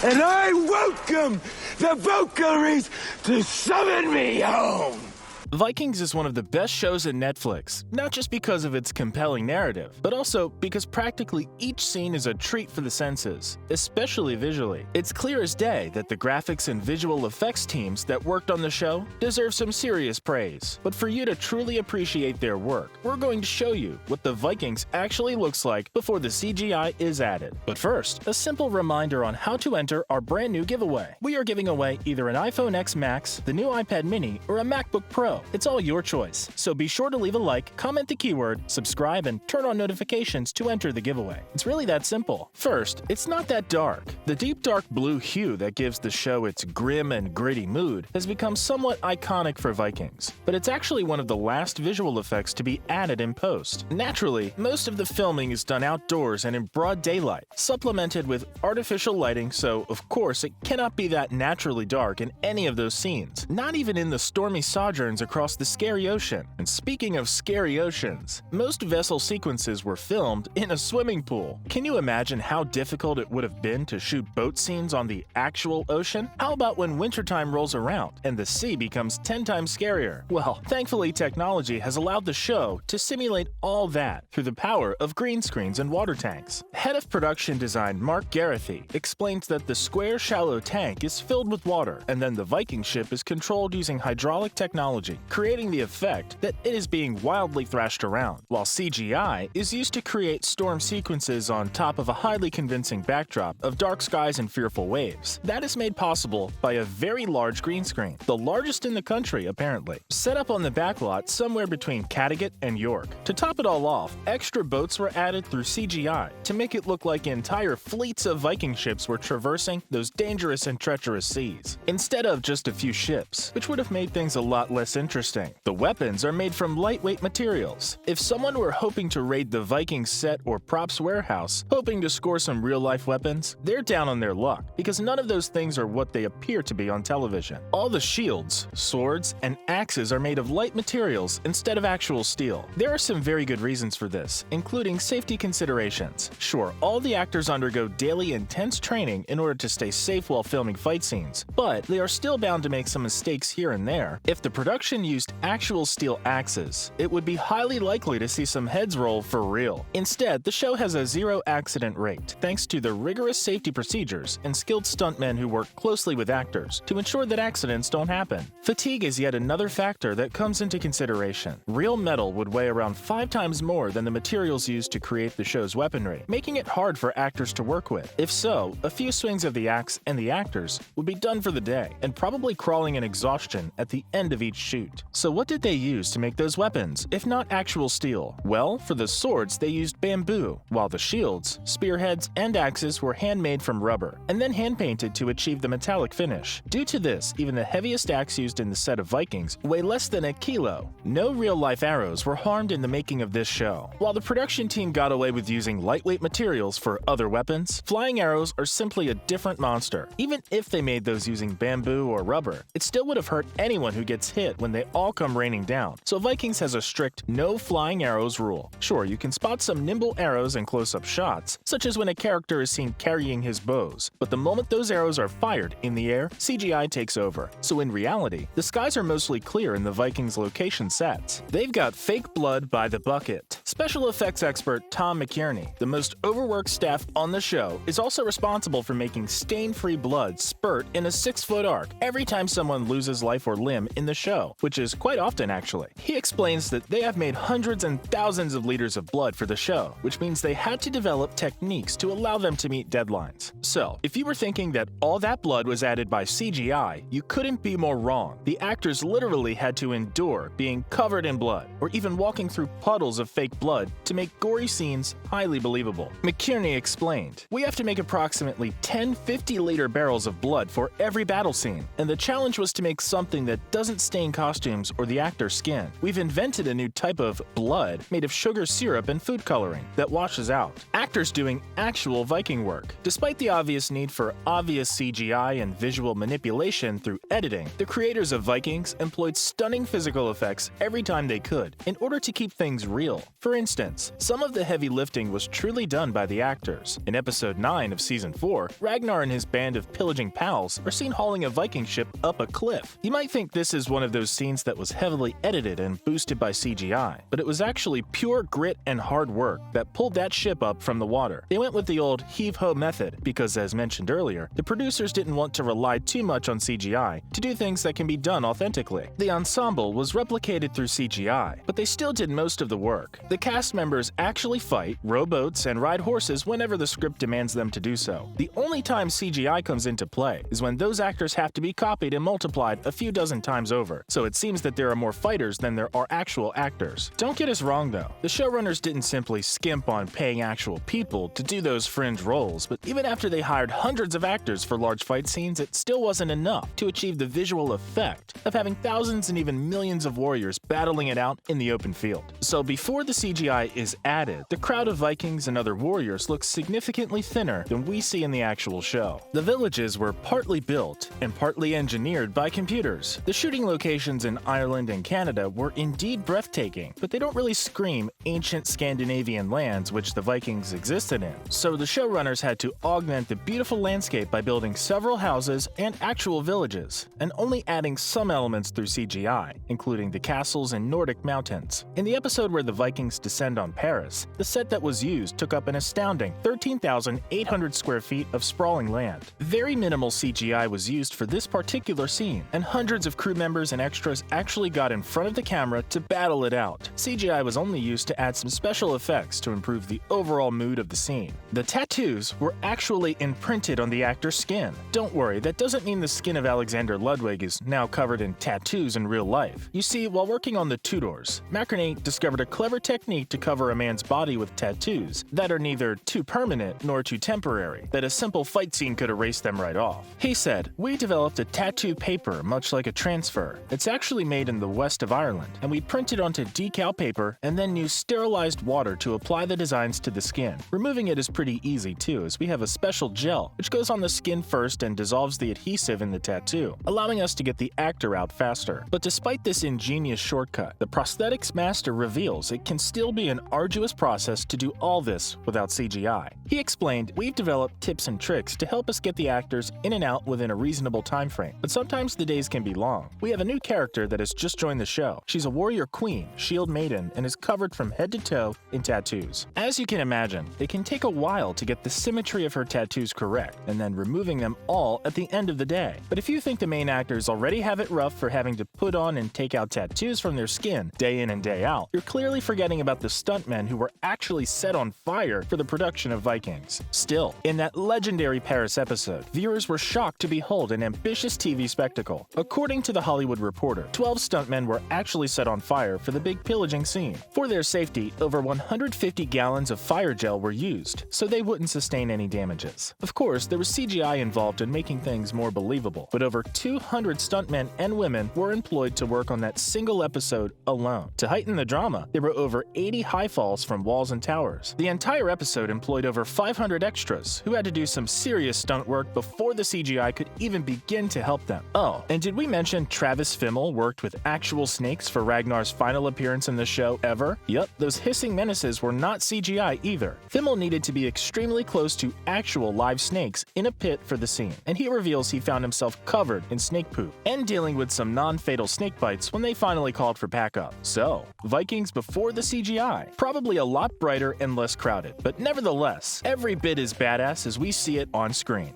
and I welcome the Valkyries to summon me home! Vikings is one of the best shows in Netflix, not just because of its compelling narrative, but also because practically each scene is a treat for the senses, especially visually. It's clear as day that the graphics and visual effects teams that worked on the show deserve some serious praise. But for you to truly appreciate their work, we're going to show you what the Vikings actually looks like before the CGI is added. But first, a simple reminder on how to enter our brand new giveaway. We are giving away either an iPhone X Max, the new iPad mini, or a MacBook Pro. It's all your choice, so be sure to leave a like, comment the keyword, subscribe, and turn on notifications to enter the giveaway. It's really that simple. First, it's not that dark. The deep dark blue hue that gives the show its grim and gritty mood has become somewhat iconic for Vikings, but it's actually one of the last visual effects to be added in post. Naturally, most of the filming is done outdoors and in broad daylight, supplemented with artificial lighting, so of course it cannot be that naturally dark in any of those scenes, not even in the stormy sojourns across the scary ocean. And speaking of scary oceans, most vessel sequences were filmed in a swimming pool. Can you imagine how difficult it would have been to shoot boat scenes on the actual ocean? How about when wintertime rolls around and the sea becomes 10 times scarier? Well, thankfully technology has allowed the show to simulate all that through the power of green screens and water tanks. Head of production design Mark Garathy explains that the square shallow tank is filled with water, and then the Viking ship is controlled using hydraulic technology, creating the effect that it is being wildly thrashed around, while CGI is used to create storm sequences on top of a highly convincing backdrop of dark skies and fearful waves. That is made possible by a very large green screen, the largest in the country apparently, set up on the backlot somewhere between Kattegat and York. To top it all off, extra boats were added through CGI to make it look like entire fleets of Viking ships were traversing those dangerous and treacherous seas, instead of just a few ships, which would have made things a lot less interesting. The weapons are made from lightweight materials. If someone were hoping to raid the Vikings set or props warehouse, hoping to score some real-life weapons, they're down on their luck, because none of those things are what they appear to be on television. All the shields, swords, and axes are made of light materials instead of actual steel. There are some very good reasons for this, including safety considerations. Sure, all the actors undergo daily intense training in order to stay safe while filming fight scenes, but they are still bound to make some mistakes here and there. If the production used actual steel axes, it would be highly likely to see some heads roll for real. Instead, the show has a zero accident rate, thanks to the rigorous safety procedures and skilled stuntmen who work closely with actors to ensure that accidents don't happen. Fatigue is yet another factor that comes into consideration. Real metal would weigh around 5 times more than the materials used to create the show's weaponry, making it hard for actors to work with. If so, a few swings of the axe and the actors would be done for the day, and probably crawling in exhaustion at the end of each shoot. So what did they use to make those weapons, if not actual steel? Well, for the swords they used bamboo, while the shields, spearheads, and axes were handmade from rubber, and then hand-painted to achieve the metallic finish. Due to this, even the heaviest axe used in the set of Vikings weigh less than a kilo. No real-life arrows were harmed in the making of this show. While the production team got away with using lightweight materials for other weapons, flying arrows are simply a different monster. Even if they made those using bamboo or rubber, it still would have hurt anyone who gets hit when they all come raining down. So Vikings has a strict no flying arrows rule. Sure, you can spot some nimble arrows in close-up shots, such as when a character is seen carrying his bows, but the moment those arrows are fired in the air, CGI takes over. So in reality, the skies are mostly clear in the Vikings location sets. They've got fake blood by the bucket. Special effects expert Tom McKierney, the most overworked staff on the show, is also responsible for making stain-free blood spurt in a 6-foot arc every time someone loses life or limb in the show, which is quite often actually. He explains that they have made hundreds and thousands of liters of blood for the show, which means they had to develop techniques to allow them to meet deadlines. So, if you were thinking that all that blood was added by CGI, you couldn't be more wrong. The actors literally had to endure being covered in blood, or even walking through puddles of fake blood to make gory scenes highly believable. McKierney explained, "We have to make approximately 10 50-liter barrels of blood for every battle scene, and the challenge was to make something that doesn't stain cosmetics costumes or the actor's skin. We've invented a new type of blood made of sugar syrup and food coloring that washes out. Actors doing actual Viking work. Despite the obvious need for obvious CGI and visual manipulation through editing, the creators of Vikings employed stunning physical effects every time they could in order to keep things real. For instance, some of the heavy lifting was truly done by the actors. In episode 9 of season 4, Ragnar and his band of pillaging pals are seen hauling a Viking ship up a cliff. You might think this is one of those scenes that was heavily edited and boosted by CGI, but it was actually pure grit and hard work that pulled that ship up from the water. They went with the old heave-ho method because, as mentioned earlier, the producers didn't want to rely too much on CGI to do things that can be done authentically. The ensemble was replicated through CGI, but they still did most of the work. The cast members actually fight, row boats, and ride horses whenever the script demands them to do so. The only time CGI comes into play is when those actors have to be copied and multiplied a few dozen times over, so it seems that there are more fighters than there are actual actors. Don't get us wrong though, the showrunners didn't simply skimp on paying actual people to do those fringe roles, but even after they hired hundreds of actors for large fight scenes, it still wasn't enough to achieve the visual effect of having thousands and even millions of warriors battling it out in the open field. So before the CGI is added, the crowd of Vikings and other warriors looks significantly thinner than we see in the actual show. The villages were partly built and partly engineered by computers. The shooting locations in Ireland and Canada were indeed breathtaking, but they don't really scream ancient Scandinavian lands which the Vikings existed in. So the showrunners had to augment the beautiful landscape by building several houses and actual villages, and only adding some elements through CGI, including the castles and Nordic mountains. In the episode where the Vikings descend on Paris, the set that was used took up an astounding 13,800 square feet of sprawling land. Very minimal CGI was used for this particular scene, and hundreds of crew members and extras actually got in front of the camera to battle it out. CGI was only used to add some special effects to improve the overall mood of the scene. The tattoos were actually imprinted on the actor's skin. Don't worry, that doesn't mean the skin of Alexander Ludwig is now covered in tattoos in real life. You see, while working on the Tudors, Macronate discovered a clever technique to cover a man's body with tattoos that are neither too permanent nor too temporary, that a simple fight scene could erase them right off. He said, "We developed a tattoo paper much like a transfer. It's actually made in the west of Ireland, and we print it onto decal paper and then use sterilized water to apply the designs to the skin. Removing it is pretty easy too, as we have a special gel which goes on the skin first and dissolves the adhesive in the tattoo, allowing us to get the actor out faster." But despite this ingenious shortcut, the prosthetics master reveals it can still be an arduous process to do all this without CGI. He explained, "We've developed tips and tricks to help us get the actors in and out within a reasonable time frame, but sometimes the days can be long. We have a new character that has just joined the show. She's a warrior queen, shield maiden, and is covered from head to toe in tattoos. As you can imagine, it can take a while to get the symmetry of her tattoos correct, and then removing them all at the end of the day. But if you think the main actors already have it rough for having to put on and take out tattoos from their skin day in and day out, you're clearly forgetting about the stuntmen who were actually set on fire for the production of Vikings. Still, in that legendary Paris episode, viewers were shocked to behold an ambitious TV spectacle. According to The Hollywood Reporter, 12 stuntmen were actually set on fire for the big pillaging scene. For their safety, over 150 gallons of fire gel were used, so they wouldn't sustain any damages. Of course, there was CGI involved in making things more believable, but over 200 stuntmen and women were employed to work on that single episode alone. To heighten the drama, there were over 80 high falls from walls and towers. The entire episode employed over 500 extras who had to do some serious stunt work before the CGI could even begin to help them. Oh, and did we mention Travis Fimmel worked with actual snakes for Ragnar's final appearance in the show ever? Yup, those hissing menaces were not CGI either. Fimmel needed to be extremely close to actual live snakes in a pit for the scene, and he reveals he found himself covered in snake poop and dealing with some non-fatal snake bites when they finally called for backup. So, Vikings before the CGI, probably a lot brighter and less crowded, but nevertheless, every bit as badass as we see it on screen.